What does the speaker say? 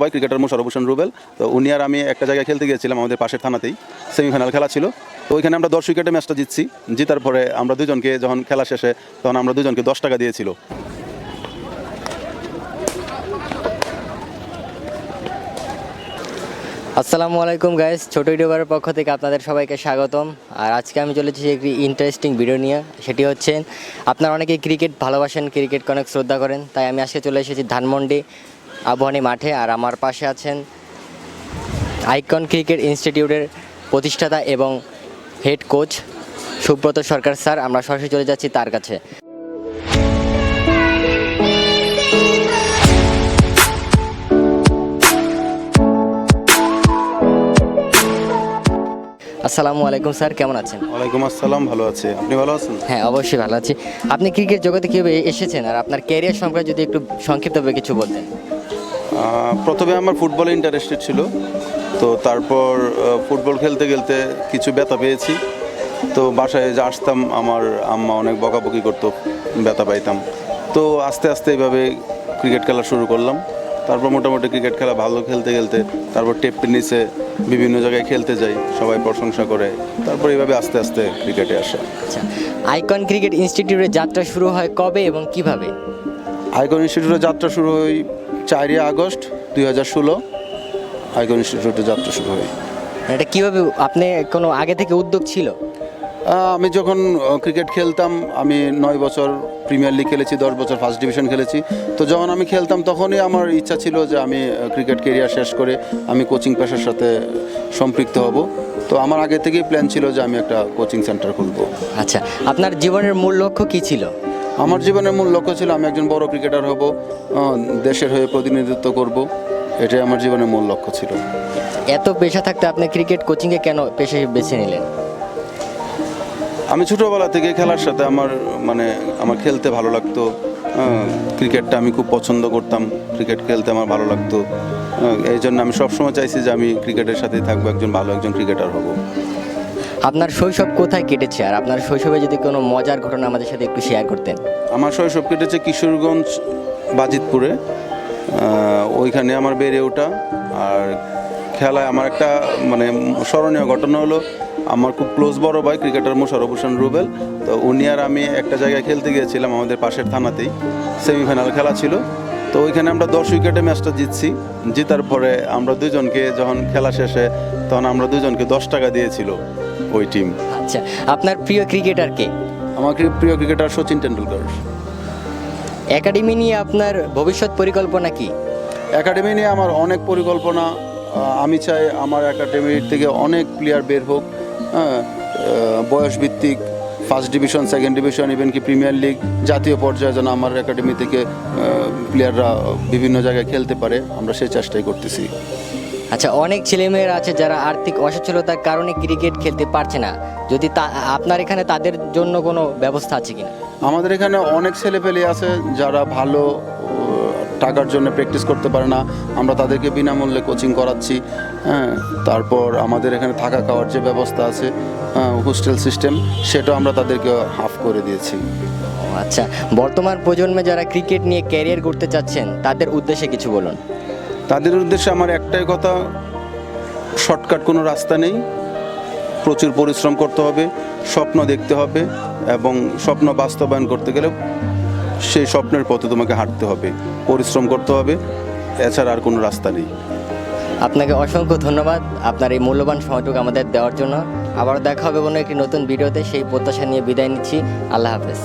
ভাই ক্রিকেটার মোশাররফ হোসেন রুবেল। তো উনি আর আমি একটা জায়গায় খেলতে গিয়েছিলাম আমাদের পাশের থানাতেই, সেমিফাইনাল খেলা ছিল। তো ওইখানে আমরা 10 উইকেটে ম্যাচটা জিতছি। জিতার পরে আমরা দুজনকে যখন খেলা শেষে তখন আমরা দুজনকে 10 টাকা দিয়েছিল। আসসালামু আলাইকুম গাইস, ছোট ইউটিউবারের পক্ষ থেকে আপনাদের সবাইকে স্বাগতম। আর আজকে আমি চলেছি একটি ইন্টারেস্টিং ভিডিও নিয়ে। সেটি হচ্ছে, আপনারা অনেকে ক্রিকেট ভালোবাসেন, ক্রিকেটকে অনেক শ্রদ্ধা করেন, তাই আমি আজকে চলে এসেছি ধানমন্ডি আবহানী মাঠে। আর আমার পাশে আছেন আইকন ক্রিকেট ইনস্টিটিউটের প্রতিষ্ঠাতা এবং হেড কোচ সুব্রত সরকার স্যার। আমরা সরাসরি চলে যাচ্ছি তার কাছে। আসসালামু আলাইকুম স্যার, কেমন আছেন? ওয়ালাইকুম আসসালাম, ভালো আছে। আপনি ভালো আছেন? হ্যাঁ, অবশ্যই ভালো আছি। আপনি ক্রিকেট জগতে কীভাবে এসেছেন আর আপনার ক্যারিয়ার সম্পর্কে যদি একটু সংক্ষিপ্তভাবে কিছু বলতেন। প্রথমে আমার ফুটবলে ইন্টারেস্টেড ছিল, তো তারপর ফুটবল খেলতে খেলতে কিছু ব্যথা পেয়েছি। তো বাসায় যে আসতাম আমার আম্মা অনেক বকাবকি করতো, ব্যথা পাইতাম। তো আস্তে আস্তে এইভাবে ক্রিকেট খেলা শুরু করলাম। তারপর মোটামুটি ক্রিকেট খেলা ভালো খেলতে খেলতে তারপর টেনিসে বিভিন্ন জায়গায় খেলতে যাই, সবাই প্রশংসা করে। তারপর এইভাবে আস্তে আস্তে ক্রিকেটে আসা। আচ্ছা, আইকন ক্রিকেট ইনস্টিটিউটের যাত্রা শুরু হয় কবে এবং কিভাবে? আইকন ইনস্টিটিউটের যাত্রা শুরু হয় 4 আগস্ট 2016। আইকন ইনস্টিটিউটের যাত্রা শুরু হয়। এটা কিভাবে, আপনি কোনো আগে থেকে উদ্যোগ ছিল? আমি যখন ক্রিকেট খেলতাম, আমি 9 বছর প্রিমিয়ার লিগ খেলেছি, 10 বছর ফার্স্ট ডিভিশন খেলেছি। তো যখন আমি খেলতাম তখনই আমার ইচ্ছা ছিল যে আমি ক্রিকেট কেরিয়ার শেষ করে আমি কোচিং পেশার সাথে সম্পৃক্ত হব। তো আমার আগে থেকেই প্ল্যান ছিল যে আমি একটা কোচিং সেন্টার খুলব। আচ্ছা, আপনার জীবনের মূল লক্ষ্য কী ছিল? আমার জীবনের মূল লক্ষ্য ছিল আমি একজন বড় ক্রিকেটার হব, দেশের হয়ে প্রতিনিধিত্ব করব। এটাই আমার জীবনের মূল লক্ষ্য ছিল। এত পেশা থাকতে আপনি ক্রিকেট কোচিংয়ে কেন পেশা বেছে নিলেন? আমি ছোটোবেলা থেকে খেলার সাথে আমার খেলতে ভালো লাগতো। ক্রিকেটটা আমি খুব পছন্দ করতাম, ক্রিকেট খেলতে আমার ভালো লাগতো। এই জন্য আমি সবসময় চাইছি যে আমি ক্রিকেটের সাথেই থাকবো, একজন ক্রিকেটার হব। আপনার শৈশব কোথায় কেটেছে আর আপনার শৈশবে যদি কোনো মজার ঘটনা আমাদের সাথে একটু শেয়ার করতেন। আমার শৈশব কেটেছে কিশোরগঞ্জ বাজিতপুরে। ওইখানে আমার বেড়ে ওঠা। আর খেলায় আমার একটা স্মরণীয় ঘটনা হলো, আমার খুব ক্লোজ বড় ভাই ক্রিকেটার মোশাররফ হোসেন রুবেল। তো উনি আর আমি একটা জায়গায় খেলতে গিয়েছিলাম আমাদের পাশের থানাতেই, সেমিফাইনাল খেলা ছিল। তো ওইখানে আমরা 10 উইকেটে ম্যাচটা জিতছি। জিতার পরে আমরা দুজনকে যখন খেলা শেষে তখন আমরা দুজনকে 10 টাকা দিয়েছিল ওই টিম। আচ্ছা, আপনার প্রিয় ক্রিকেটার কে? আমার প্রিয় ক্রিকেটার সচিন টেন্ডুলকার। একাডেমি নিয়ে আপনার ভবিষ্যৎ পরিকল্পনা কি? একাডেমি নিয়ে আমার অনেক পরিকল্পনা। আমি চাই আমার একাডেমির থেকে অনেক প্লেয়ার বের হোক, বয়সভিত্তিক, first division, second division, even কি প্রিমিয়ার লিগ, জাতীয় পর্যায়ে যেন আমার একাডেমি থেকে প্লেয়াররা বিভিন্ন জায়গায় খেলতে পারে, আমরা সেই চেষ্টাই করতেছি। আচ্ছা, অনেক ছেলেমেয়েরা আছে যারা আর্থিক অসচ্ছলতার কারণে ক্রিকেট খেলতে পারছে না, যদি আপনার এখানে তাদের জন্য কোনো ব্যবস্থা আছে কিনা? আমাদের এখানে অনেক ছেলেপেলে আছে যারা ভালো টাকার জন্য প্র্যাকটিস করতে পারে না, আমরা তাদেরকে বিনামূল্যে কোচিং করাচ্ছি। তারপর আমাদের এখানে থাকা খাওয়ার যে ব্যবস্থা আছে, হোস্টেল সিস্টেম, সেটাও আমরা তাদেরকে হাফ করে দিয়েছি। আচ্ছা, বর্তমান প্রজন্মে যারা ক্রিকেট নিয়ে ক্যারিয়ার করতে চাচ্ছেন তাদের উদ্দেশ্যে কিছু বলুন। তাদের উদ্দেশ্যে আমার একটাই কথা, শর্টকাট কোনো রাস্তা নেই। প্রচুর পরিশ্রম করতে হবে, স্বপ্ন দেখতে হবে, এবং স্বপ্ন বাস্তবায়ন করতে গেলে সেই স্বপ্নের পথে তোমাকে হাঁটতে হবে, পরিশ্রম করতে হবে, এছাড়া আর কোনো রাস্তা নেই। আপনাকে অসংখ্য ধন্যবাদ আপনার এই মূল্যবান সময়টুকু আমাদের দেওয়ার জন্য। আবার দেখা হবে কোনো একটি নতুন ভিডিওতে, সেই প্রত্যাশা নিয়ে বিদায় নিচ্ছি। আল্লাহ হাফেজ।